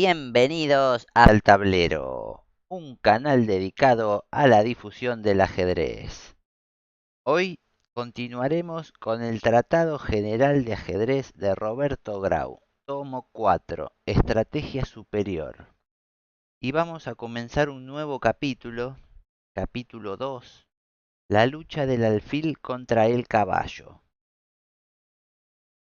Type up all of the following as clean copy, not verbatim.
Bienvenidos al Tablero, un canal dedicado a la difusión del ajedrez. Hoy continuaremos con el Tratado General de Ajedrez de Roberto Grau, tomo 4, Estrategia Superior. Y vamos a comenzar un nuevo capítulo, capítulo 2, la lucha del alfil contra el caballo.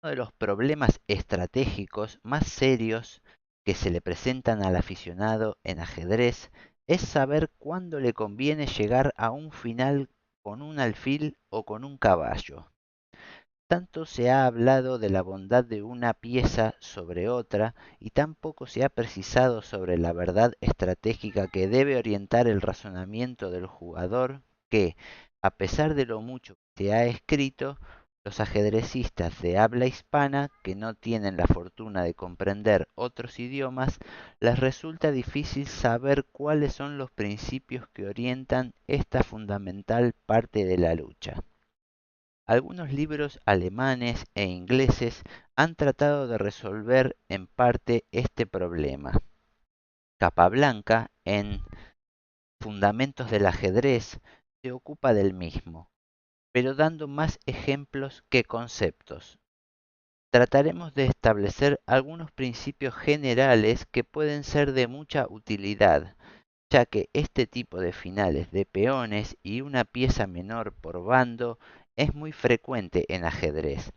Uno de los problemas estratégicos más serios que se le presentan al aficionado en ajedrez es saber cuándo le conviene llegar a un final con un alfil o con un caballo. Tanto se ha hablado de la bondad de una pieza sobre otra y tan poco se ha precisado sobre la verdad estratégica que debe orientar el razonamiento del jugador que, a pesar de lo mucho que se ha escrito, los ajedrecistas de habla hispana, que no tienen la fortuna de comprender otros idiomas, les resulta difícil saber cuáles son los principios que orientan esta fundamental parte de la lucha. Algunos libros alemanes e ingleses han tratado de resolver en parte este problema. Capablanca, en Fundamentos del ajedrez, se ocupa del mismo, pero dando más ejemplos que conceptos. Trataremos de establecer algunos principios generales que pueden ser de mucha utilidad, ya que este tipo de finales de peones y una pieza menor por bando es muy frecuente en ajedrez.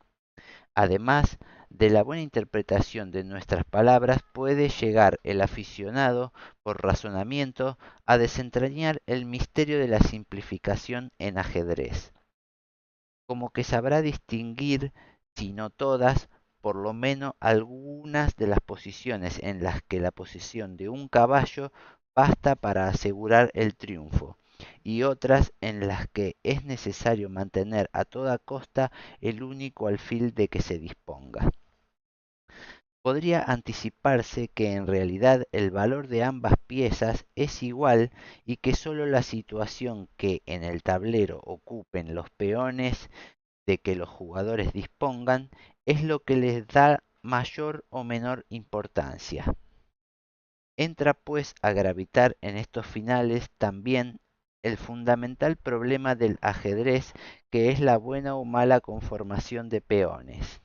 Además de la buena interpretación de nuestras palabras, puede llegar el aficionado, por razonamiento, a desentrañar el misterio de la simplificación en ajedrez. Como que sabrá distinguir, si no todas, por lo menos algunas de las posiciones en las que la posición de un caballo basta para asegurar el triunfo, y otras en las que es necesario mantener a toda costa el único alfil de que se disponga. Podría anticiparse que en realidad el valor de ambas piezas es igual y que sólo la situación que en el tablero ocupen los peones de que los jugadores dispongan es lo que les da mayor o menor importancia. Entra pues a gravitar en estos finales también el fundamental problema del ajedrez, que es la buena o mala conformación de peones.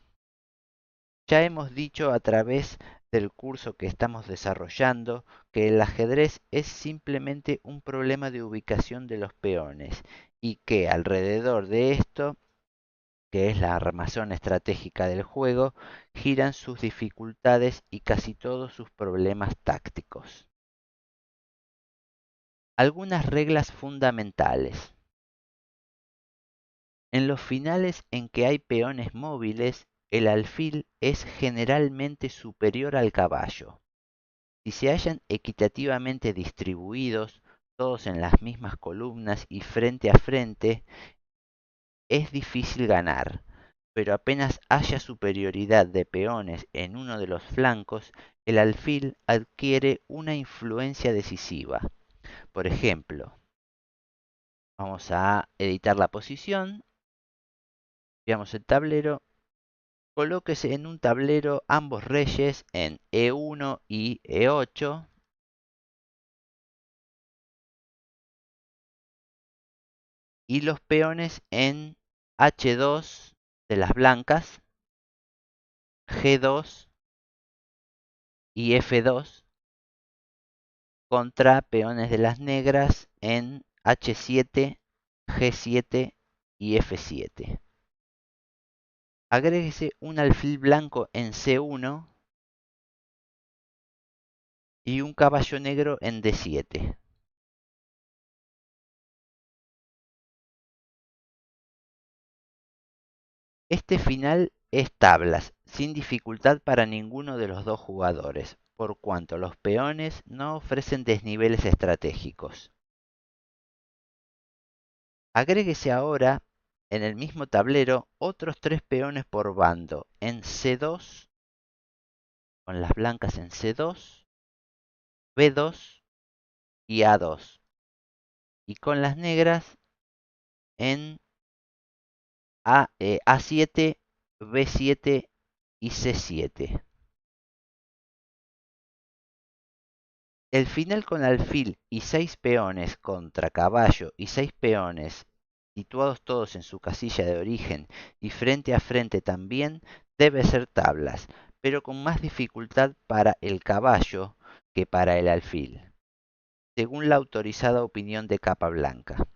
Ya hemos dicho a través del curso que estamos desarrollando que el ajedrez es simplemente un problema de ubicación de los peones y que alrededor de esto, que es la armazón estratégica del juego, giran sus dificultades y casi todos sus problemas tácticos. Algunas reglas fundamentales. En los finales en que hay peones móviles, el alfil es generalmente superior al caballo. Si se hallan equitativamente distribuidos, todos en las mismas columnas y frente a frente, es difícil ganar, pero apenas haya superioridad de peones en uno de los flancos, el alfil adquiere una influencia decisiva. Por ejemplo, vamos a editar la posición, veamos el tablero, colóquese en un tablero ambos reyes en E1 y E8, y los peones en H2 de las blancas, G2 y F2 contra peones de las negras en H7, G7 y F7. Agréguese un alfil blanco en C1 y un caballo negro en D7. Este final es tablas, sin dificultad para ninguno de los dos jugadores, por cuanto los peones no ofrecen desniveles estratégicos. Agréguese ahora en el mismo tablero otros 3 peones por bando en C2, con las blancas en C2, B2 y A2, y con las negras en A7, B7 y C7. El final con alfil y 6 peones contra caballo y 6 peones situados todos en su casilla de origen y frente a frente también debe ser tablas, pero con más dificultad para el caballo que para el alfil, según la autorizada opinión de Capablanca,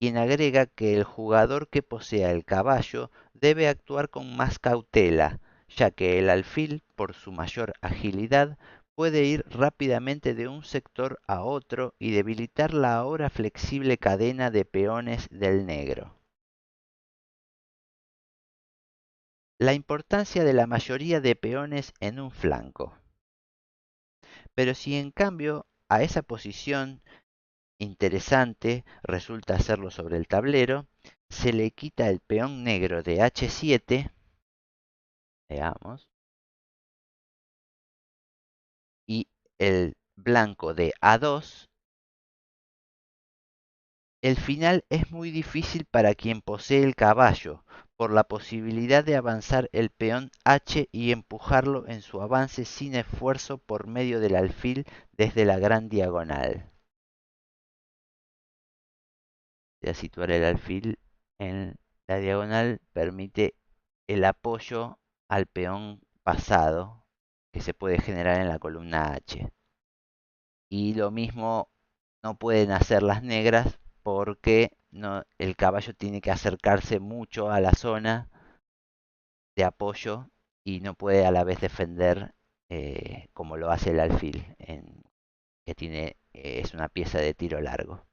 quien agrega que el jugador que posea el caballo debe actuar con más cautela, ya que el alfil, por su mayor agilidad, puede ir rápidamente de un sector a otro y debilitar la ahora flexible cadena de peones del negro. La importancia de la mayoría de peones en un flanco. Pero si en cambio a esa posición interesante resulta hacerlo sobre el tablero, se le quita el peón negro de H7, veamos, y el blanco de A2, el final es muy difícil para quien posee el caballo, por la posibilidad de avanzar el peón H y empujarlo en su avance sin esfuerzo por medio del alfil desde la gran diagonal. Ya situar el alfil en la diagonal permite el apoyo al peón pasado que se puede generar en la columna H. Y lo mismo no pueden hacer las negras porque el caballo tiene que acercarse mucho a la zona de apoyo y no puede a la vez defender como lo hace el alfil, que es una pieza de tiro largo.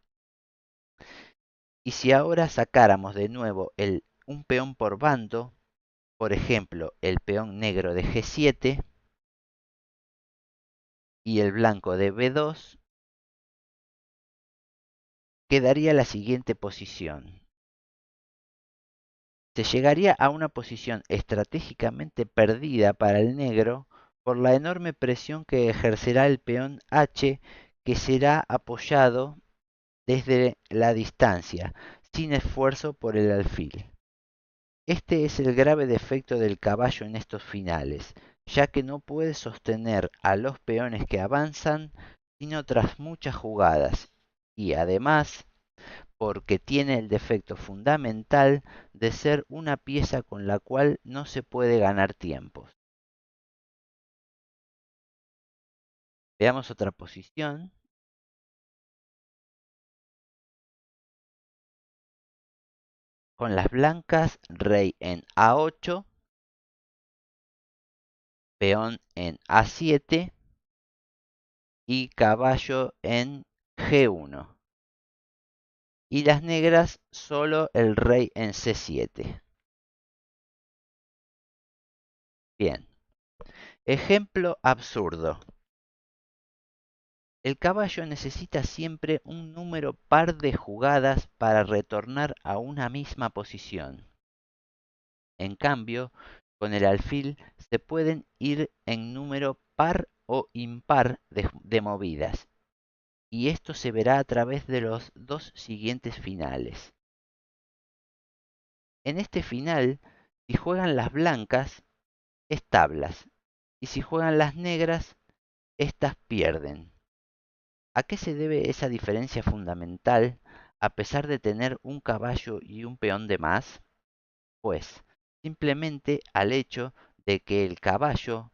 Y si ahora sacáramos de nuevo un peón por bando, por ejemplo, el peón negro de G7 y el blanco de B2, quedaría la siguiente posición. Se llegaría a una posición estratégicamente perdida para el negro por la enorme presión que ejercerá el peón H, que será apoyado desde la distancia, sin esfuerzo por el alfil. Este es el grave defecto del caballo en estos finales, ya que no puede sostener a los peones que avanzan sino tras muchas jugadas, y además porque tiene el defecto fundamental de ser una pieza con la cual no se puede ganar tiempos. Veamos otra posición. Con las blancas, rey en A8, peón en A7 y caballo en G1. Y las negras, solo el rey en C7. Bien. Ejemplo absurdo. El caballo necesita siempre un número par de jugadas para retornar a una misma posición. En cambio, con el alfil se pueden ir en número par o impar de movidas, y esto se verá a través de los dos siguientes finales. En este final, si juegan las blancas, es tablas, y si juegan las negras, estas pierden. ¿A qué se debe esa diferencia fundamental a pesar de tener un caballo y un peón de más? Pues simplemente al hecho de que el caballo,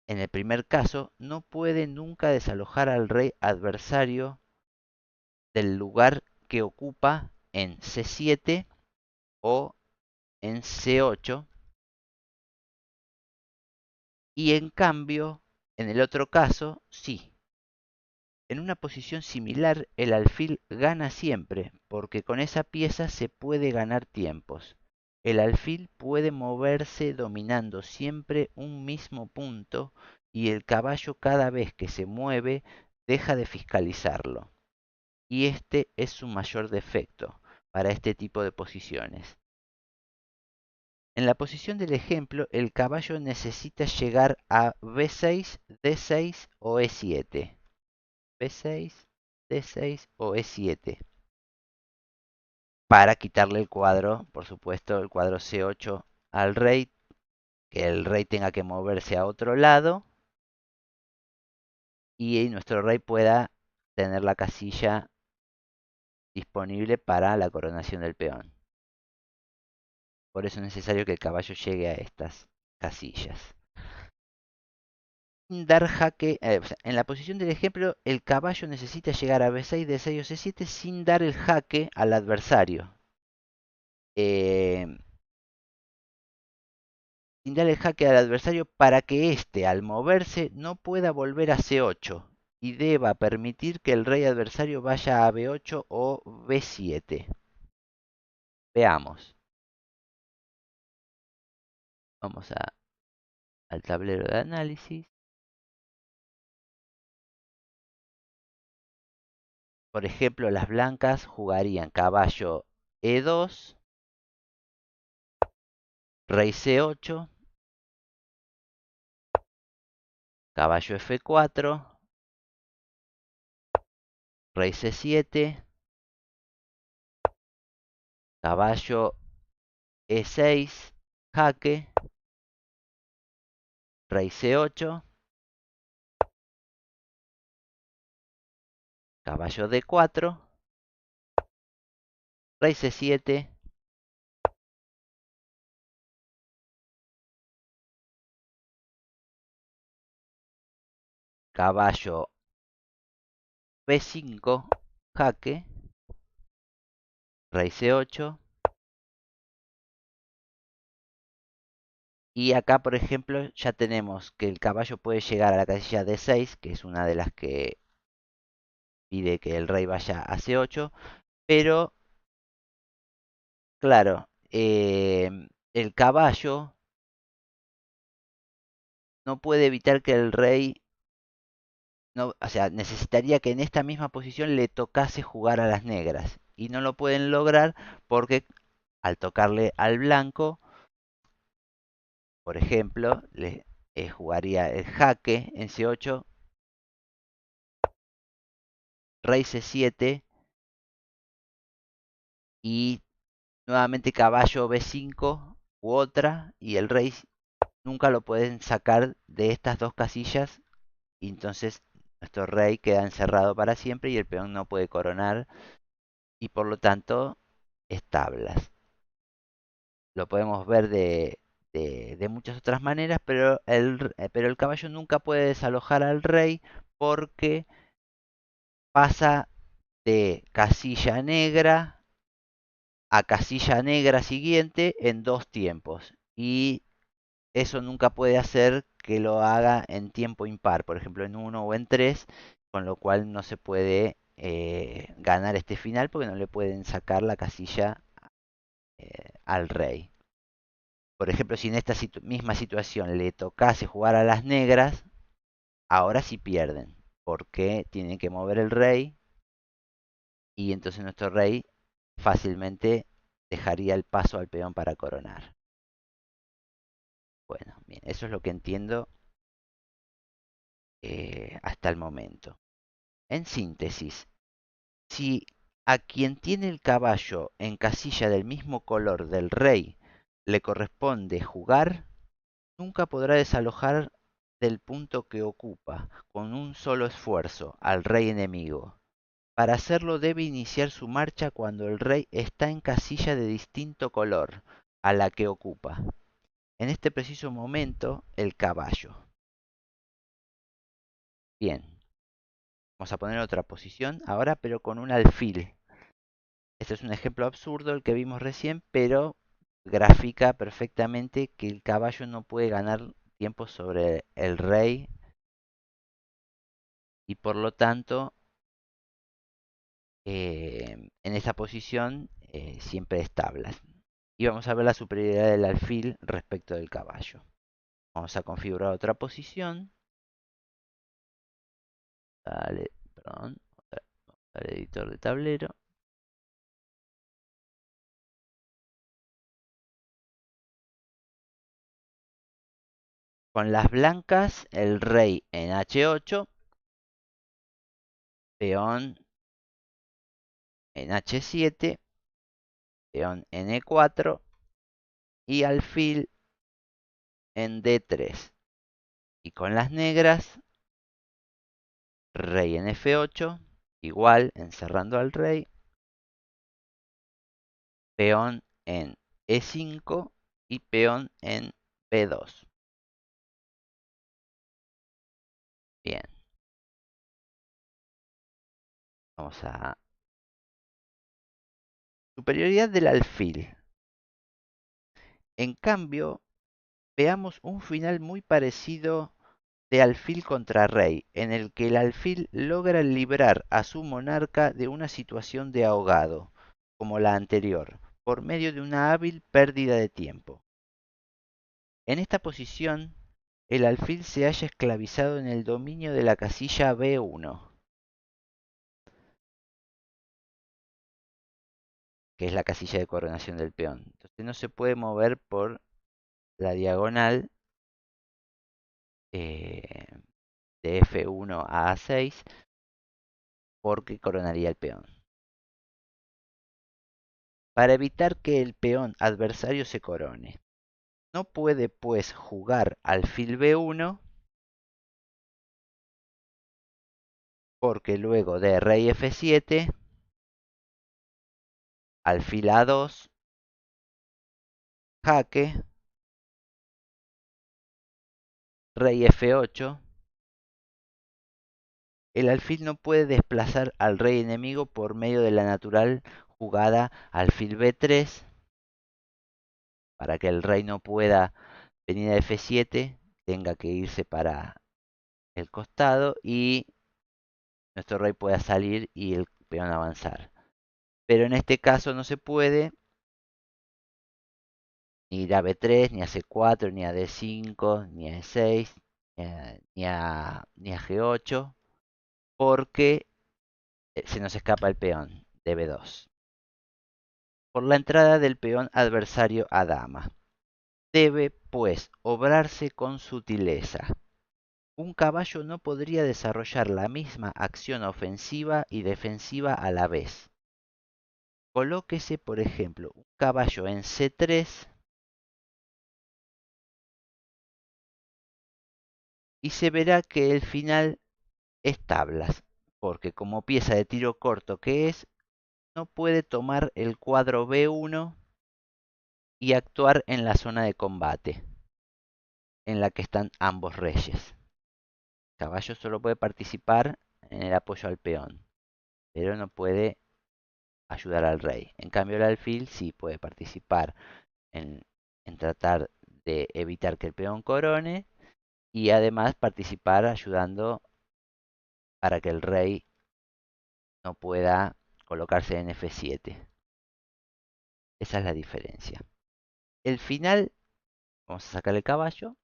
en el primer caso, no puede nunca desalojar al rey adversario del lugar que ocupa en C7 o en C8, y en cambio, en el otro caso, sí. En una posición similar, el alfil gana siempre, porque con esa pieza se puede ganar tiempos. El alfil puede moverse dominando siempre un mismo punto y el caballo cada vez que se mueve deja de fiscalizarlo. Y este es su mayor defecto para este tipo de posiciones. En la posición del ejemplo, el caballo necesita llegar a B6, D6 o E7. B6, D6 o E7. Para quitarle el cuadro, por supuesto, el cuadro C8 al rey, que el rey tenga que moverse a otro lado y nuestro rey pueda tener la casilla disponible para la coronación del peón. Por eso es necesario que el caballo llegue a estas casillas. Sin dar jaque, o sea, en la posición del ejemplo, el caballo necesita llegar a B6, D6 o C7 sin dar el jaque al adversario. Eh, Sin dar el jaque al adversario para que éste, al moverse, no pueda volver a C8 y deba permitir que el rey adversario vaya a B8 o B7. Veamos. Vamos al tablero de análisis. Por ejemplo, las blancas jugarían caballo E2, rey C8, caballo F4, rey C7, caballo E6, jaque, rey C8, caballo D4, rey C7, caballo B5, jaque, rey C8. Y acá, por ejemplo, ya tenemos que el caballo puede llegar a la casilla D6, que es una de las que pide que el rey vaya a C8, pero claro, el caballo no puede evitar que el rey, no, o sea, necesitaría que en esta misma posición le tocase jugar a las negras. Y no lo pueden lograr porque al tocarle al blanco, por ejemplo, le jugaría el jaque en C8, rey C7 y nuevamente caballo B5 u otra, y el rey nunca lo pueden sacar de estas dos casillas, y entonces nuestro rey queda encerrado para siempre y el peón no puede coronar y por lo tanto es tablas. Lo podemos ver de muchas otras maneras, pero el caballo nunca puede desalojar al rey porque pasa de casilla negra a casilla negra siguiente en dos tiempos. Y eso nunca puede hacer que lo haga en tiempo impar, por ejemplo en uno o en 3, con lo cual no se puede ganar este final porque no le pueden sacar la casilla al rey. Por ejemplo, si en esta misma situación le tocase jugar a las negras, ahora sí pierden, porque tienen que mover el rey y entonces nuestro rey fácilmente dejaría el paso al peón para coronar. Bueno, bien, eso es lo que entiendo hasta el momento. En síntesis, si a quien tiene el caballo en casilla del mismo color del rey le corresponde jugar, nunca podrá desalojar del punto que ocupa con un solo esfuerzo al rey enemigo. Para hacerlo debe iniciar su marcha cuando el rey está en casilla de distinto color a la que ocupa. En este preciso momento, el caballo. Bien, vamos a poner otra posición ahora, pero con un alfil. Este es un ejemplo absurdo el que vimos recién, pero grafica perfectamente que el caballo no puede ganar tiempo sobre el rey y por lo tanto en esa posición siempre es tablas. Y vamos a ver la superioridad del alfil respecto del caballo. Vamos a configurar otra posición. Dale, perdón, al editor de tablero. Con las blancas, el rey en H8, peón en H7, peón en E4 y alfil en D3. Y con las negras, rey en F8, igual encerrando al rey, peón en E5 y peón en B2. Bien, vamos a superioridad del alfil. En cambio, veamos un final muy parecido de alfil contra rey, en el que el alfil logra librar a su monarca de una situación de ahogado, como la anterior, por medio de una hábil pérdida de tiempo. En esta posición, el alfil se halla esclavizado en el dominio de la casilla B1, que es la casilla de coronación del peón. Entonces no se puede mover por la diagonal eh, de F1 a A6 porque coronaría el peón. Para evitar que el peón adversario se corone, no puede pues jugar alfil B1 porque luego de rey F7, alfil A2, jaque, rey F8, el alfil no puede desplazar al rey enemigo por medio de la natural jugada alfil B3 para que el rey no pueda venir a F7, tenga que irse para el costado y nuestro rey pueda salir y el peón avanzar. Pero en este caso no se puede ni ir a B3, ni a C4, ni a D5, ni a E6, ni a G8, porque se nos escapa el peón de B2. Por la entrada del peón adversario a dama. Debe, pues, obrarse con sutileza. Un caballo no podría desarrollar la misma acción ofensiva y defensiva a la vez. Colóquese, por ejemplo, un caballo en C3 y se verá que el final es tablas, porque como pieza de tiro corto que es, no puede tomar el cuadro B1 y actuar en la zona de combate, en la que están ambos reyes. El caballo solo puede participar en el apoyo al peón, pero no puede ayudar al rey. En cambio, el alfil sí puede participar en tratar de evitar que el peón corone y además participar ayudando para que el rey no pueda colocarse en F7. Esa es la diferencia. El final, vamos a sacar el caballo,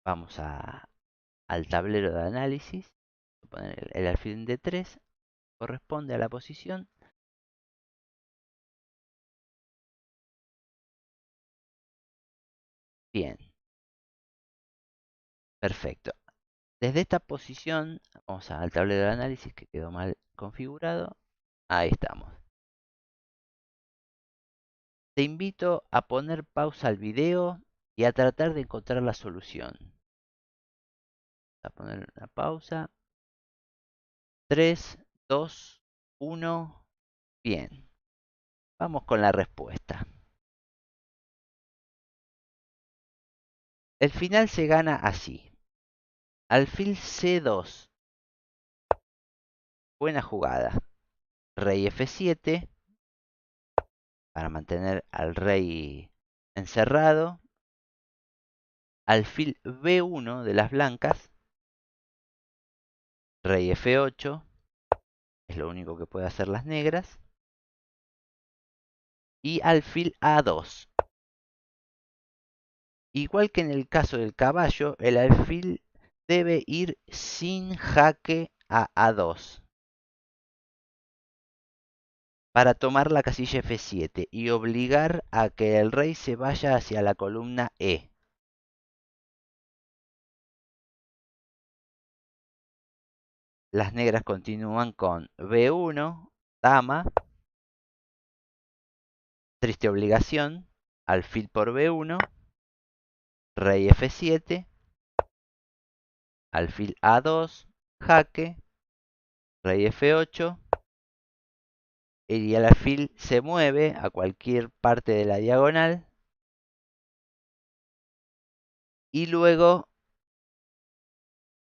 vamos al tablero de análisis, poner el alfil en D3, corresponde a la posición. Bien, perfecto. Desde esta posición, vamos al tablero de análisis que quedó mal configurado. Ahí estamos. Te invito a poner pausa al video y a tratar de encontrar la solución. A poner una pausa. 3, 2, 1. Bien. Vamos con la respuesta. El final se gana así. Alfil C2. Buena jugada. Rey F7 para mantener al rey encerrado. Alfil B1 de las blancas. Rey F8. Es lo único que puede hacer las negras. Y alfil A2. Igual que en el caso del caballo, el alfil debe ir sin jaque a A2 para tomar la casilla F7 y obligar a que el rey se vaya hacia la columna E. Las negras continúan con B1, dama, triste obligación, alfil por B1, rey F7, alfil A2, jaque, rey F8, y el alfil se mueve a cualquier parte de la diagonal, y luego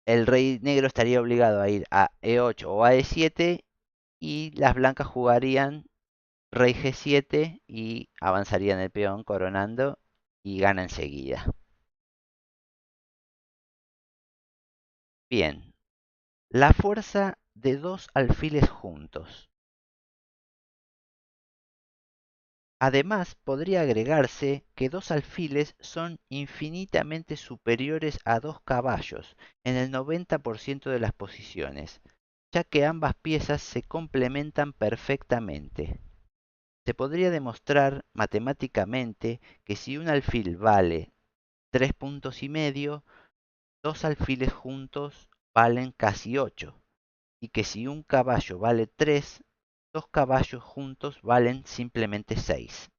el rey negro estaría obligado a ir a E8 o a E7, y las blancas jugarían rey G7 y avanzarían el peón coronando y gana enseguida. Bien, la fuerza de dos alfiles juntos. Además, podría agregarse que dos alfiles son infinitamente superiores a dos caballos en el 90% de las posiciones, ya que ambas piezas se complementan perfectamente. Se podría demostrar matemáticamente que si un alfil vale 3 puntos y medio, dos alfiles juntos valen casi 8, y que si un caballo vale 3, dos caballos juntos valen simplemente 6.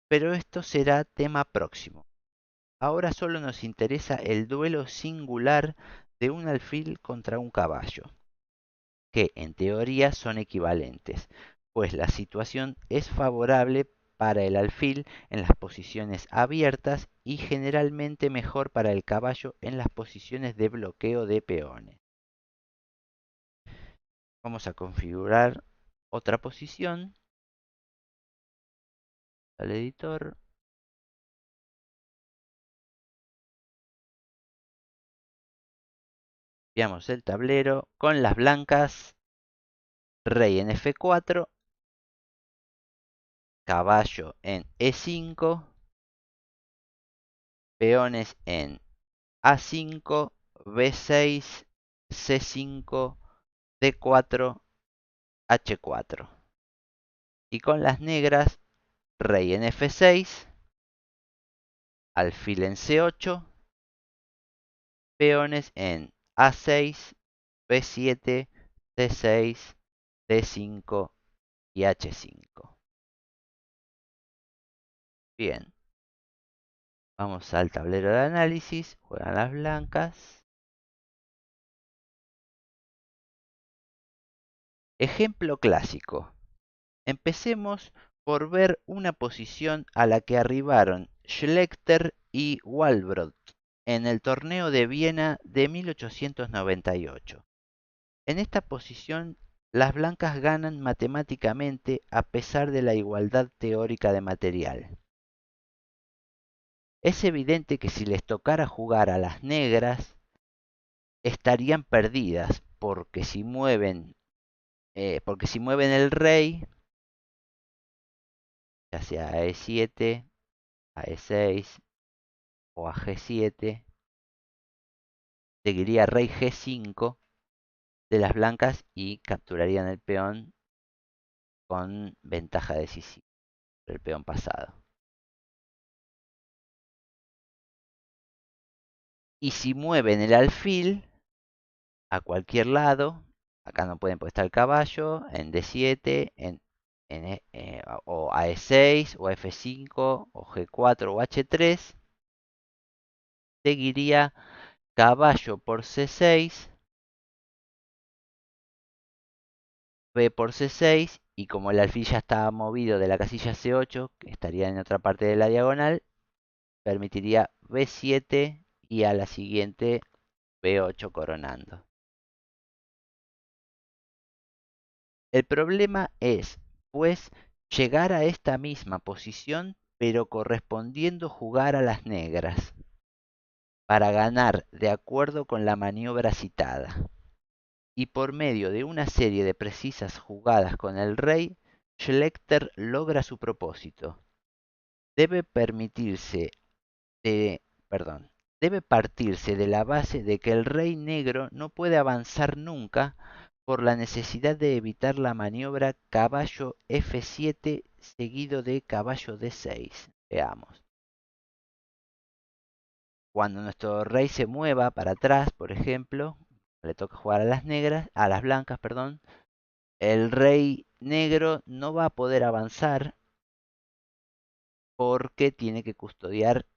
Pero esto será tema próximo. Ahora solo nos interesa el duelo singular de un alfil contra un caballo, que en teoría son equivalentes, pues la situación es favorable para el alfil en las posiciones abiertas y generalmente mejor para el caballo en las posiciones de bloqueo de peones. Vamos a configurar otra posición al editor. Veamos el tablero con las blancas, rey en F4, caballo en E5, peones en A5, B6, C5, D4, H4. Y con las negras, rey en F6, alfil en C8, peones en A6, B7, C6, D5 y H5. Bien, vamos al tablero de análisis, juegan las blancas. Ejemplo clásico. Empecemos por ver una posición a la que arribaron Schlechter y Walbrot en el torneo de Viena de 1898. En esta posición, las blancas ganan matemáticamente a pesar de la igualdad teórica de material. Es evidente que si les tocara jugar a las negras, estarían perdidas, porque si mueven el rey, ya sea a E7, a E6 o a G7, seguiría rey G5 de las blancas y capturarían el peón con ventaja decisiva del peón pasado. Y si mueven el alfil a cualquier lado, acá no pueden estar el caballo, en D7, o a E6, o a F5, o G4 o H3, seguiría caballo por C6, B por C6, y como el alfil ya estaba movido de la casilla C8, que estaría en otra parte de la diagonal, permitiría B7 y a la siguiente B8 coronando. El problema es, pues, llegar a esta misma posición, pero correspondiendo jugar a las negras, para ganar de acuerdo con la maniobra citada. Y por medio de una serie de precisas jugadas con el rey, Schlechter logra su propósito. Debe permitirse de, perdón, debe partirse de la base de que el rey negro no puede avanzar nunca por la necesidad de evitar la maniobra caballo F7 seguido de caballo D6. Veamos. Cuando nuestro rey se mueva para atrás, por ejemplo, le toca jugar a las negras, a las blancas, perdón, el rey negro no va a poder avanzar porque tiene que custodiar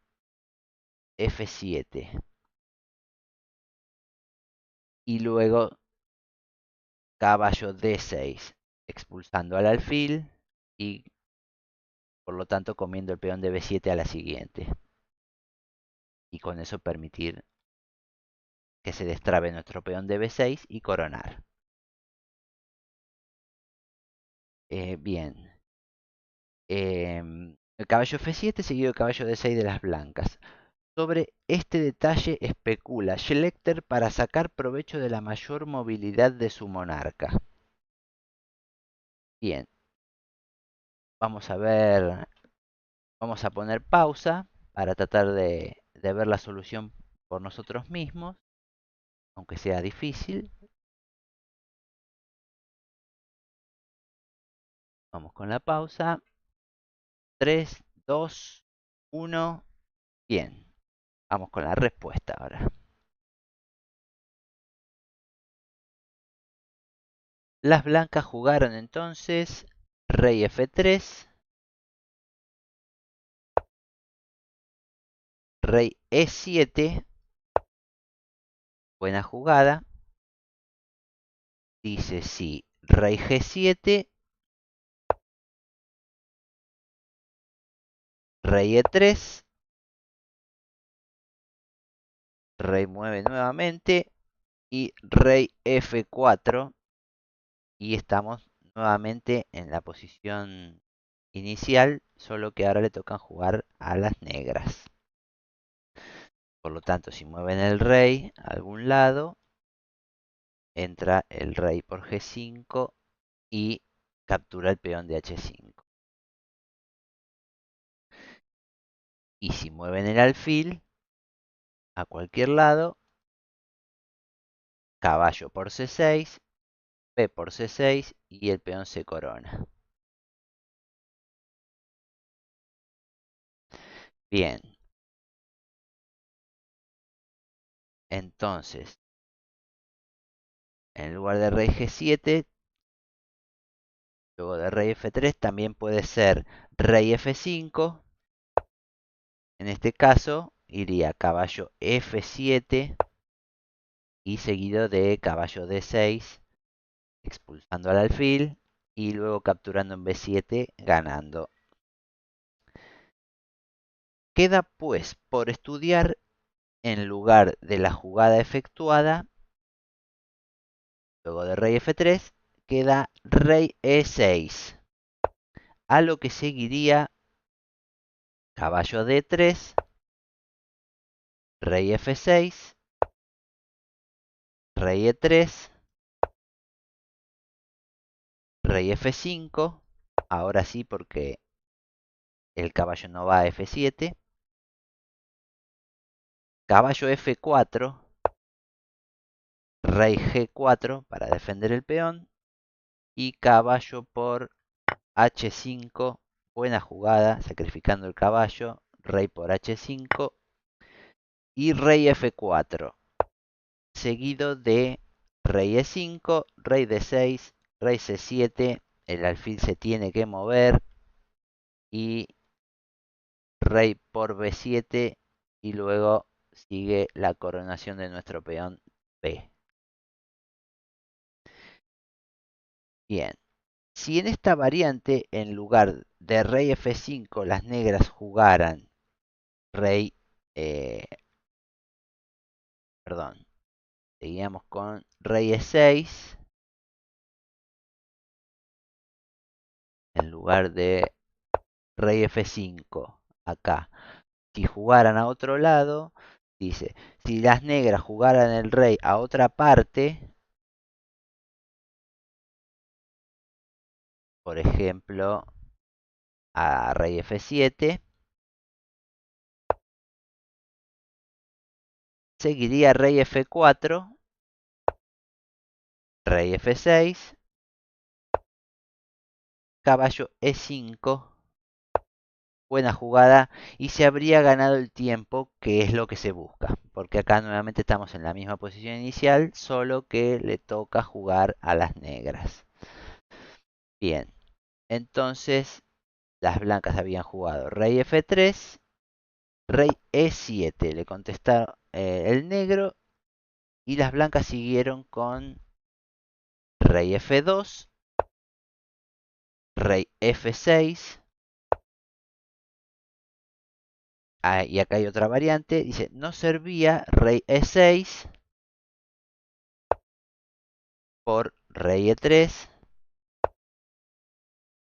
F7. y luego caballo D6, expulsando al alfil y por lo tanto comiendo el peón de B7 a la siguiente. Y con eso permitir que se destrabe nuestro peón de B6 y coronar. Bien. El caballo F7 seguido del caballo D6 de las blancas. Sobre este detalle especula Schlechter para sacar provecho de la mayor movilidad de su monarca. Bien, vamos a ver, vamos a poner pausa para tratar de ver la solución por nosotros mismos, aunque sea difícil. Vamos con la pausa. 3, 2, 1. Bien, vamos con la respuesta ahora. Las blancas jugaron entonces rey F3, rey E7, buena jugada. Dice sí, rey G7, rey E3, rey mueve nuevamente y rey F4. Y estamos nuevamente en la posición inicial, solo que ahora le tocan jugar a las negras. Por lo tanto, si mueven el rey a algún lado, entra el rey por G5 y captura el peón de H5. Y si mueven el alfil a cualquier lado, caballo por C6, P por C6 y el peón se corona. Bien. Entonces, en lugar de rey G7, luego de rey F3, también puede ser rey F5. En este caso, iría caballo F7 y seguido de caballo D6, expulsando al alfil y luego capturando en B7, ganando. Queda pues por estudiar, en lugar de la jugada efectuada, luego de rey F3, queda rey E6, a lo que seguiría caballo D3, rey F6, rey E3, rey F5, ahora sí porque el caballo no va a F7, caballo F4, rey G4 para defender el peón y caballo por H5, buena jugada, sacrificando el caballo, rey por H5 y rey F4, seguido de rey E5, rey D6, rey C7, el alfil se tiene que mover y rey por B7 y luego sigue la coronación de nuestro peón B. Bien, si en esta variante en lugar de rey F5 las negras jugaran rey, eh, perdón, seguíamos con rey E6 en lugar de rey F5 acá. Si jugaran a otro lado, dice, si las negras jugaran el rey a otra parte, por ejemplo, a rey F7, seguiría rey F4, rey F6, caballo E5, buena jugada y se habría ganado el tiempo, que es lo que se busca, porque acá nuevamente estamos en la misma posición inicial, solo que le toca jugar a las negras. Bien, entonces las blancas habían jugado rey F3, rey E7, le contesta el negro y las blancas siguieron con rey F2, rey F6. Y acá hay otra variante, dice, no servía rey E6 por rey E3,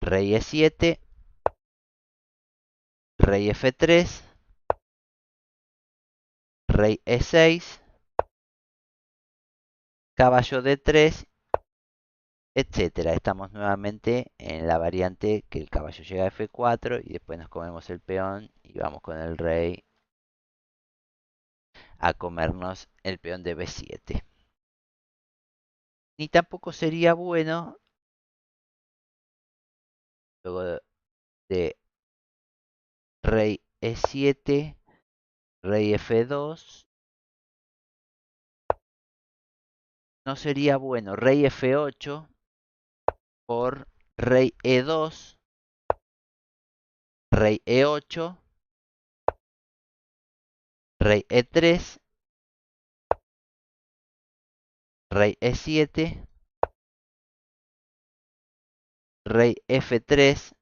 rey E7, rey F3, rey E6, caballo D3, etcétera. Estamos nuevamente en la variante que el caballo llega a F4 y después nos comemos el peón y vamos con el rey a comernos el peón de B7. Ni tampoco sería bueno, luego de rey E7, rey F2, no sería bueno rey F8 por rey E2, rey E8, rey E3, rey E7, rey F3,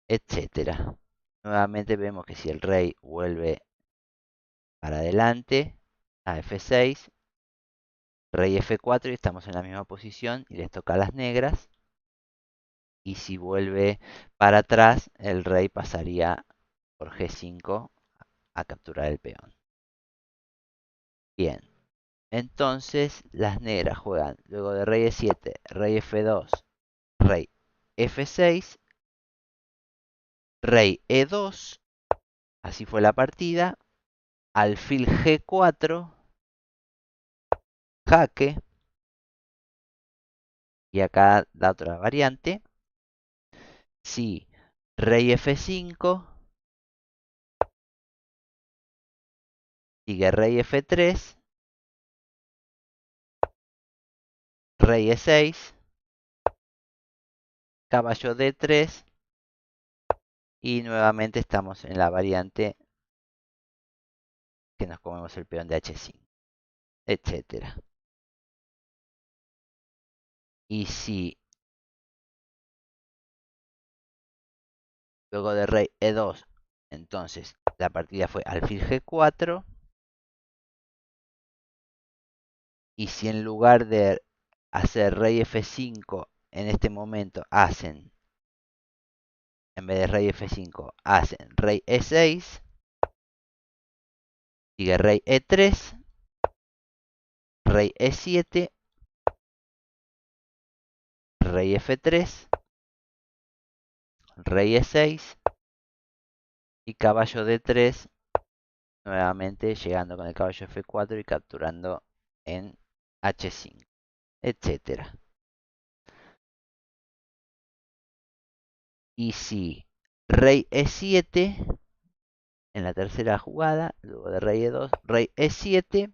etcétera. Nuevamente vemos que si el rey vuelve para adelante a F6, rey F4 y estamos en la misma posición y les toca a las negras. Y si vuelve para atrás, el rey pasaría por G5 a capturar el peón. Bien, entonces las negras juegan luego de rey E7, rey F2, rey F6, rey E2, así fue la partida, alfil G4, jaque, y acá la otra variante, si rey F5, sigue rey F3, rey E6, caballo D3, y nuevamente estamos en la variante que nos comemos el peón de H5, etcétera. Y si luego de rey E2, entonces la partida fue alfil G4, y si en lugar de hacer rey F5 en este momento hacen, en vez de rey F5, hacen rey E6, sigue rey E3, rey E7, rey F3, rey E6 y caballo D3, nuevamente llegando con el caballo F4 y capturando en H5, etcétera. Y si rey E7 en la tercera jugada, luego de rey E2, rey E7,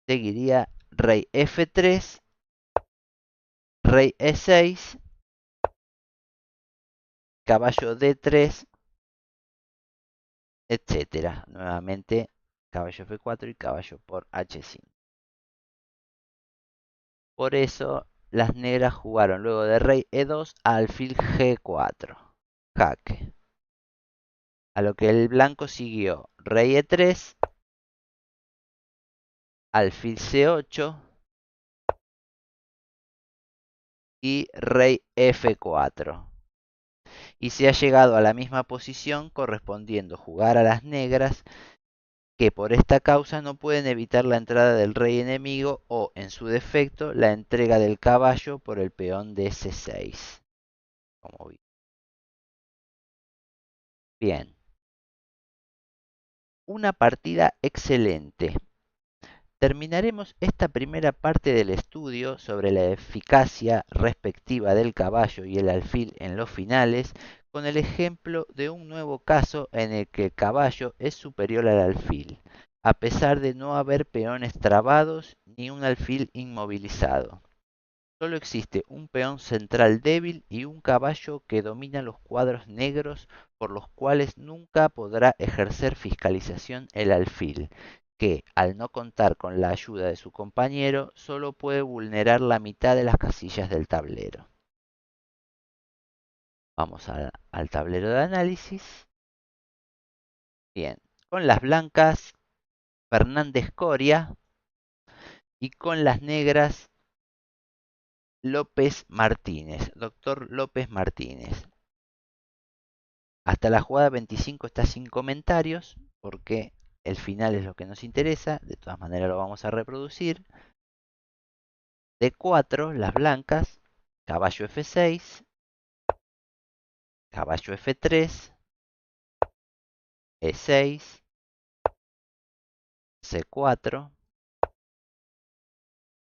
seguiría rey F3, rey E6, caballo D3, etcétera. Nuevamente caballo F4 y caballo por H5. Por eso las negras jugaron luego de rey E2 alfil G4, jaque. A lo que el blanco siguió rey E3, alfil C8 y rey F4. Y se ha llegado a la misma posición correspondiendo jugar a las negras, que por esta causa no pueden evitar la entrada del rey enemigo o, en su defecto, la entrega del caballo por el peón de C6. Como bien. Una partida excelente. Terminaremos esta primera parte del estudio sobre la eficacia respectiva del caballo y el alfil en los finales con el ejemplo de un nuevo caso en el que el caballo es superior al alfil, a pesar de no haber peones trabados ni un alfil inmovilizado. Solo existe un peón central débil y un caballo que domina los cuadros negros por los cuales nunca podrá ejercer fiscalización el alfil, que, al no contar con la ayuda de su compañero, solo puede vulnerar la mitad de las casillas del tablero. Vamos al tablero de análisis. Bien, con las blancas, Fernández Coria, y con las negras, López Martínez, doctor López Martínez. Hasta la jugada 25 está sin comentarios, porque el final es lo que nos interesa. De todas maneras lo vamos a reproducir. D4, las blancas, caballo F6, caballo F3, E6, C4,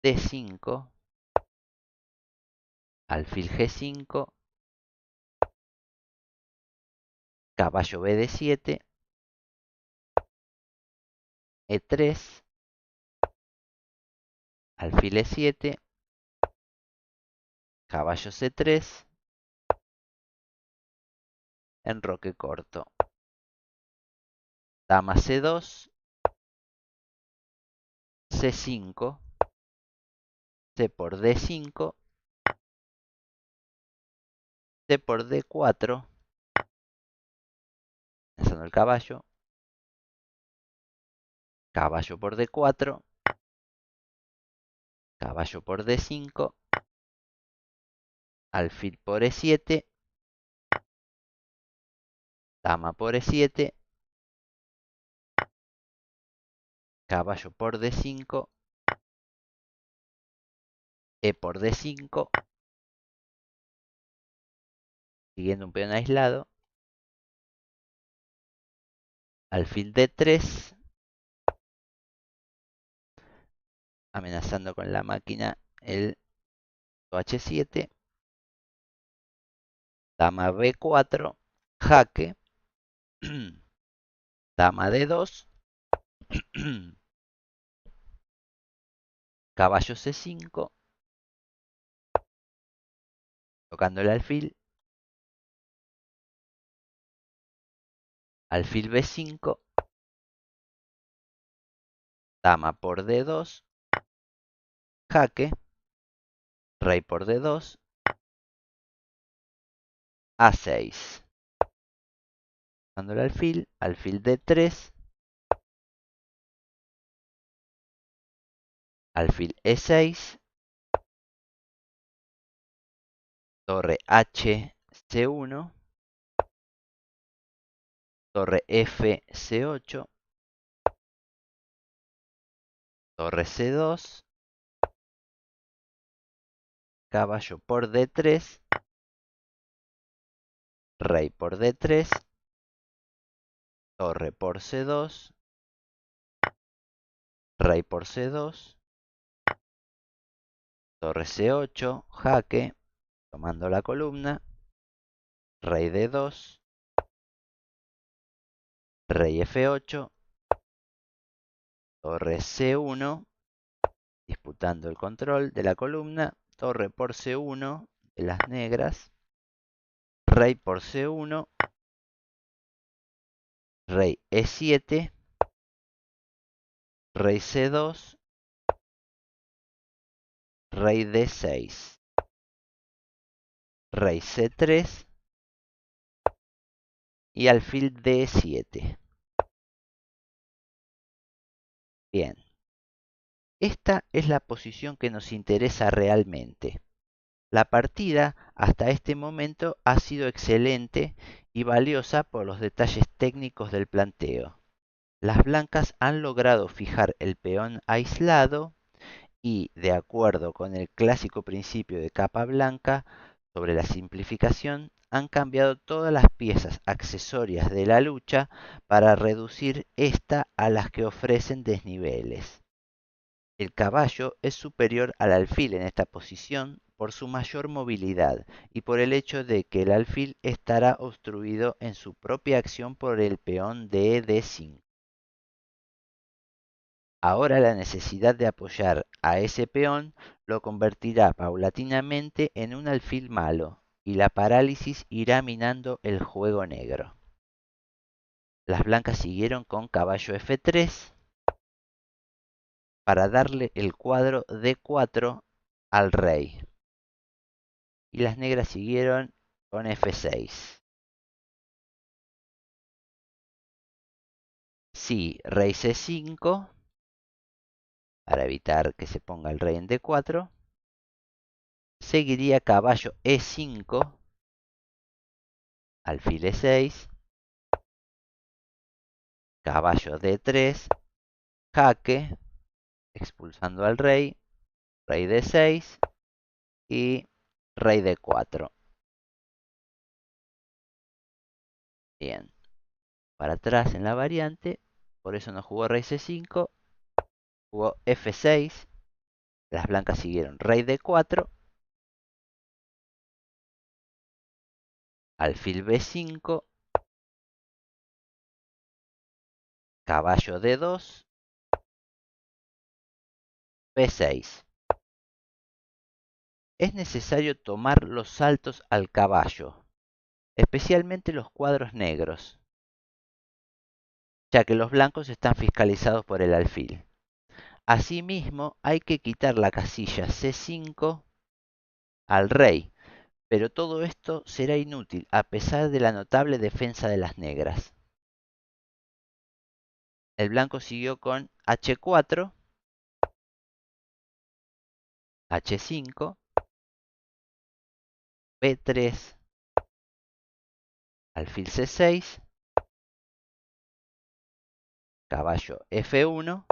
D5, alfil G5, caballo BD7, E3, alfil E7, caballo C3, enroque corto, dama C2, C5, C por D5, C por D4, lanzando el caballo, caballo por D4, caballo por D5, alfil por E7, dama por E7, caballo por D5, E por D5, siguiendo un peón aislado, alfil D3, amenazando con la máquina el H7, dama B4, jaque, dama D2, caballo C5, tocando el alfil, alfil B5, dama por D2, jaque, rey por D2, A6. Tocando el alfil D3, alfil E6, torre H C1, torre F C8, torre C2, caballo por D3, rey por D3, torre por C2, rey por C2, torre C8, jaque, tomando la columna, rey D2, rey F8, torre C1, disputando el control de la columna, torre por C1 de las negras, rey por C1, rey E7, rey C2, rey D6, rey C3 y alfil D7. Bien, esta es la posición que nos interesa realmente. La partida hasta este momento ha sido excelente y valiosa por los detalles técnicos del planteo. Las blancas han logrado fijar el peón aislado y, de acuerdo con el clásico principio de capa blanca sobre la simplificación, han cambiado todas las piezas accesorias de la lucha para reducir esta a las que ofrecen desniveles. El caballo es superior al alfil en esta posición por su mayor movilidad y por el hecho de que el alfil estará obstruido en su propia acción por el peón de D5. Ahora la necesidad de apoyar a ese peón lo convertirá paulatinamente en un alfil malo, y la parálisis irá minando el juego negro. Las blancas siguieron con caballo F3 para darle el cuadro D4 al rey. Y las negras siguieron con F6. Sí, rey C5 para evitar que se ponga el rey en D4. Seguiría caballo E5, alfil E6, caballo D3, jaque, expulsando al rey D6 y rey D4. Bien, para atrás en la variante, por eso no jugó rey C5, jugó F6, las blancas siguieron rey D4, alfil B5, caballo D2, B6. Es necesario tomar los saltos al caballo, especialmente los cuadros negros, ya que los blancos están fiscalizados por el alfil. Asimismo, hay que quitar la casilla C5 al rey, pero todo esto será inútil a pesar de la notable defensa de las negras. El blanco siguió con H4, H5, B3, alfil C6, caballo F1,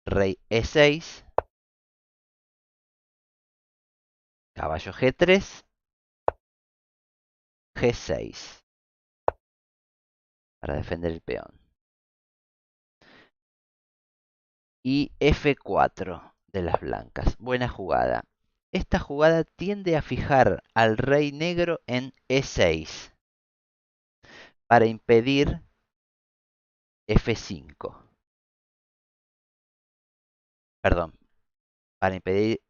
rey E6, caballo G3, G6 para defender el peón. Y F4 de las blancas. Buena jugada. Esta jugada tiende a fijar al rey negro en E6 para impedir F5. Perdón, para impedir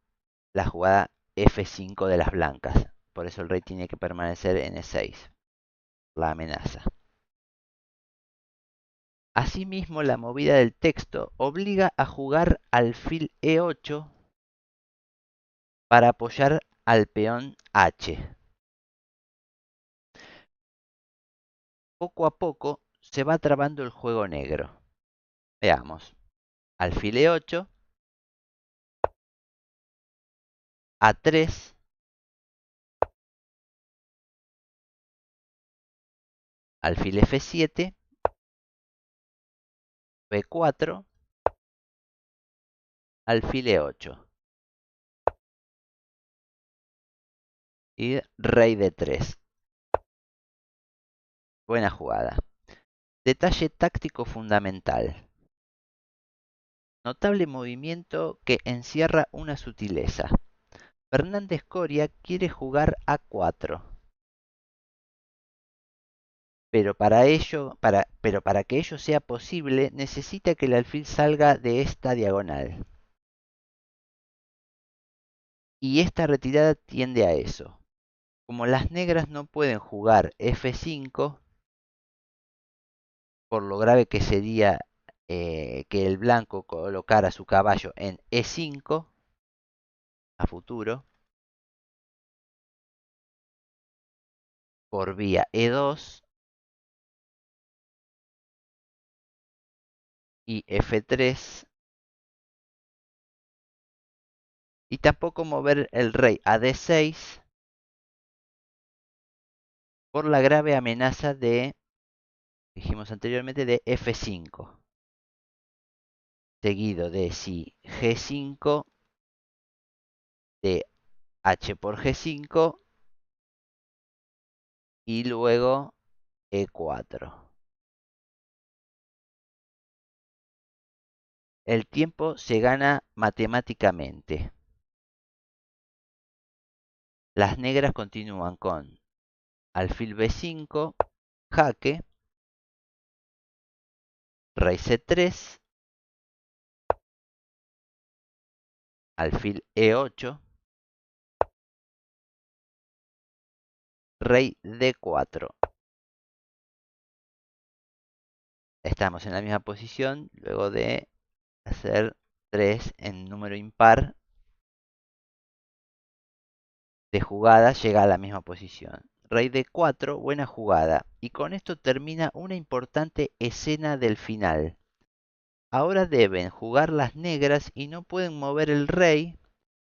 la jugada F5 de las blancas. Por eso el rey tiene que permanecer en E6. La amenaza. Asimismo, la movida del texto obliga a jugar alfil E8 para apoyar al peón H. Poco a poco se va trabando el juego negro. Veamos. Alfil E8, A3, alfil F7, B4, alfil E8 y rey D3. Buena jugada. Detalle táctico fundamental. Notable movimiento que encierra una sutileza. Fernández Coria quiere jugar A4. Pero para que ello sea posible, necesita que el alfil salga de esta diagonal. Y esta retirada tiende a eso. Como las negras no pueden jugar F5, por lo grave que sería que el blanco colocara su caballo en E5 a futuro, por vía E2 y F3, y tampoco mover el rey a D6 por la grave amenaza de, dijimos anteriormente, de F5, seguido de si G5, de H por G5 y luego E4. El tiempo se gana matemáticamente. Las negras continúan con alfil B5, jaque, rey C3, alfil E8, rey D4. Estamos en la misma posición luego de hacer 3 en número impar de jugadas, llega a la misma posición. Rey D4, buena jugada. Y con esto termina una importante escena del final. Ahora deben jugar las negras y no pueden mover el rey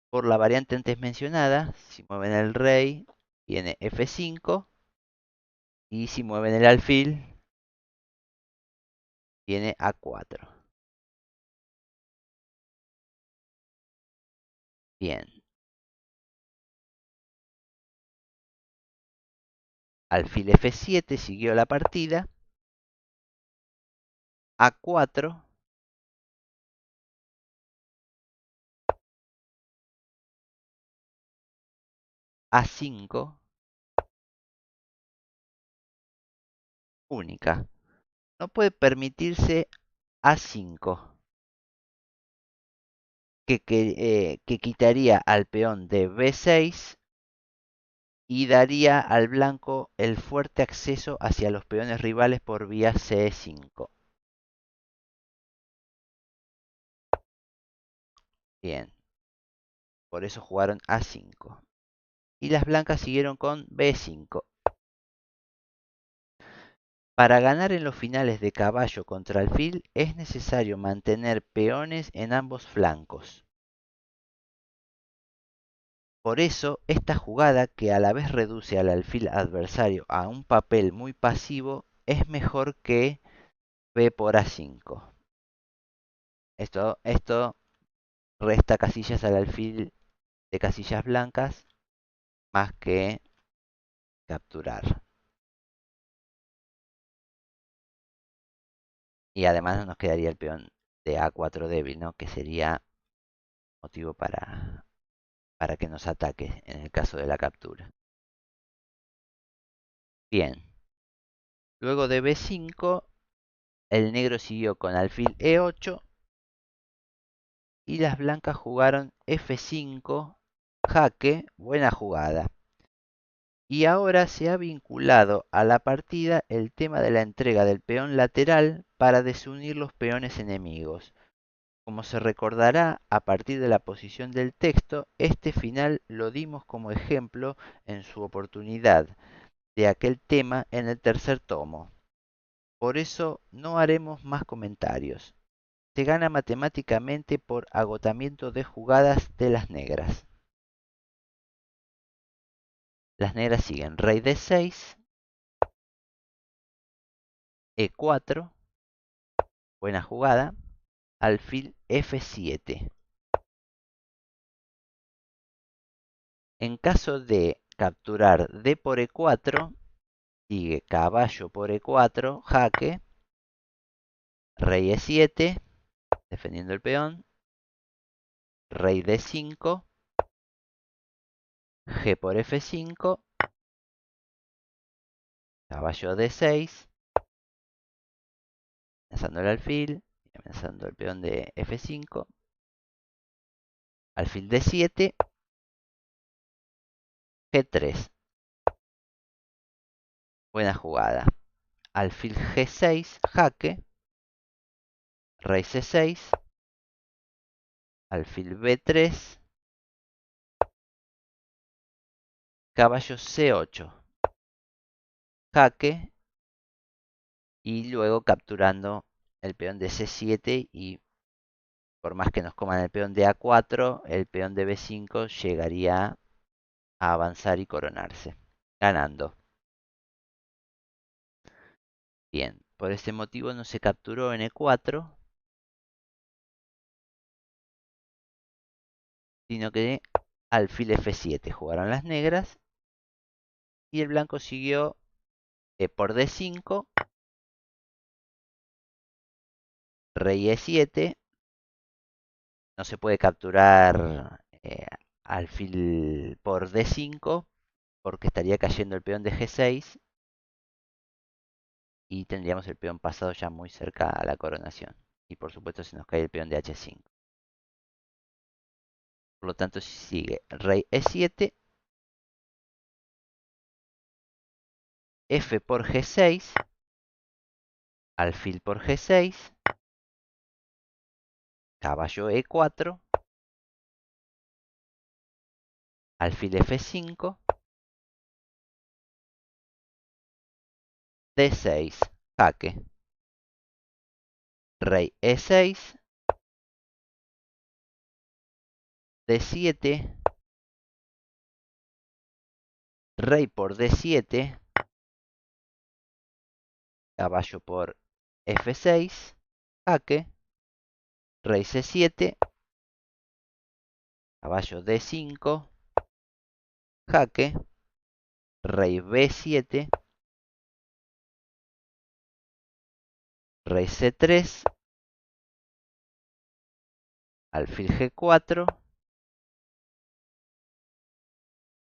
por la variante antes mencionada. Si mueven el rey, viene F5. Y si mueven el alfil, viene A4. Bien. Alfil F7 siguió la partida. A4. A5. Única. No puede permitirse A5. Que quitaría al peón de B6 y daría al blanco el fuerte acceso hacia los peones rivales por vía C5. Bien, por eso jugaron A5. Y las blancas siguieron con B5. Para ganar en los finales de caballo contra alfil es necesario mantener peones en ambos flancos. Por eso, esta jugada, que a la vez reduce al alfil adversario a un papel muy pasivo, es mejor que B por A5. Esto resta casillas al alfil de casillas blancas más que capturar. Y además no nos quedaría el peón de A4 débil, ¿no? Que sería motivo para que nos ataque en el caso de la captura. Bien. Luego de B5, el negro siguió con alfil E8 y las blancas jugaron F5, jaque, buena jugada. Y ahora se ha vinculado a la partida el tema de la entrega del peón lateral para desunir los peones enemigos. Como se recordará a partir de la posición del texto, este final lo dimos como ejemplo en su oportunidad de aquel tema en el tercer tomo. Por eso no haremos más comentarios. Se gana matemáticamente por agotamiento de jugadas de las negras. Las negras siguen rey D6, E4, buena jugada, alfil F7. En caso de capturar D por E4, sigue caballo por E4, jaque, rey E7, defendiendo el peón, rey D5, G por F5, caballo D6, amenazando el alfil, amenazando el peón de F5, alfil D7, G3, buena jugada, alfil G6, jaque, rey C6, alfil B3, caballo C8, jaque y luego capturando el peón de C7 y por más que nos coman el peón de A4, el peón de B5 llegaría a avanzar y coronarse, ganando. Bien, por este motivo no se capturó en E4, sino que alfil F7 jugaron las negras y el blanco siguió por D5, rey E7, no se puede capturar alfil por D5 porque estaría cayendo el peón de G6 y tendríamos el peón pasado ya muy cerca a la coronación. Y por supuesto se nos cae el peón de H5. Por lo tanto sigue rey E7, F por G6, alfil por G6, caballo E4, alfil F5, D6, jaque, rey E6, D7, rey por D7, caballo por F6, jaque, rey C7, caballo D5, jaque, rey B7, rey C3, alfil G4,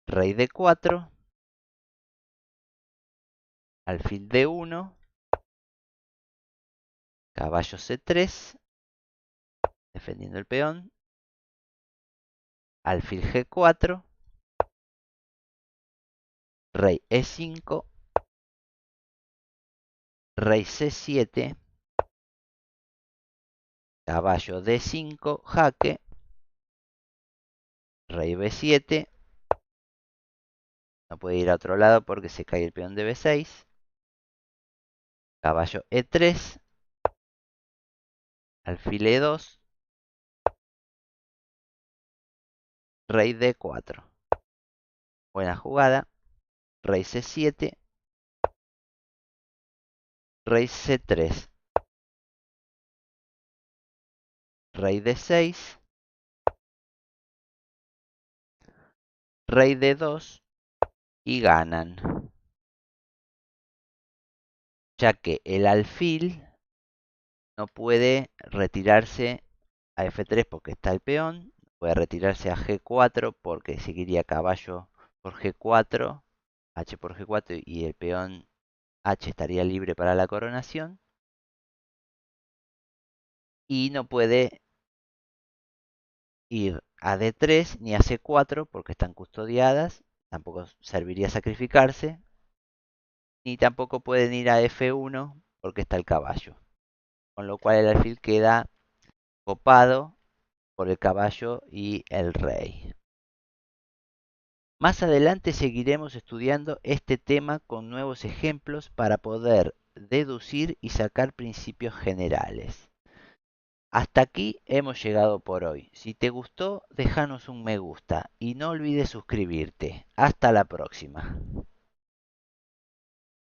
rey D4, alfil D1, caballo C3, defendiendo el peón, alfil G4, rey E5, rey C7, caballo D5, jaque, rey B7, no puede ir a otro lado porque se cae el peón de B6, caballo E3, alfil E2, rey D4. Buena jugada, rey C7, rey C3, rey D6, rey D2 y ganan, ya que el alfil no puede retirarse a F3 porque está el peón, puede retirarse a G4 porque seguiría caballo por G4, H por G4 y el peón H estaría libre para la coronación. Y no puede ir a D3 ni a C4 porque están custodiadas, tampoco serviría sacrificarse, ni tampoco pueden ir a F1 porque está el caballo. Con lo cual el alfil queda copado por el caballo y el rey. Más adelante seguiremos estudiando este tema con nuevos ejemplos para poder deducir y sacar principios generales. Hasta aquí hemos llegado por hoy. Si te gustó, déjanos un me gusta y no olvides suscribirte. Hasta la próxima.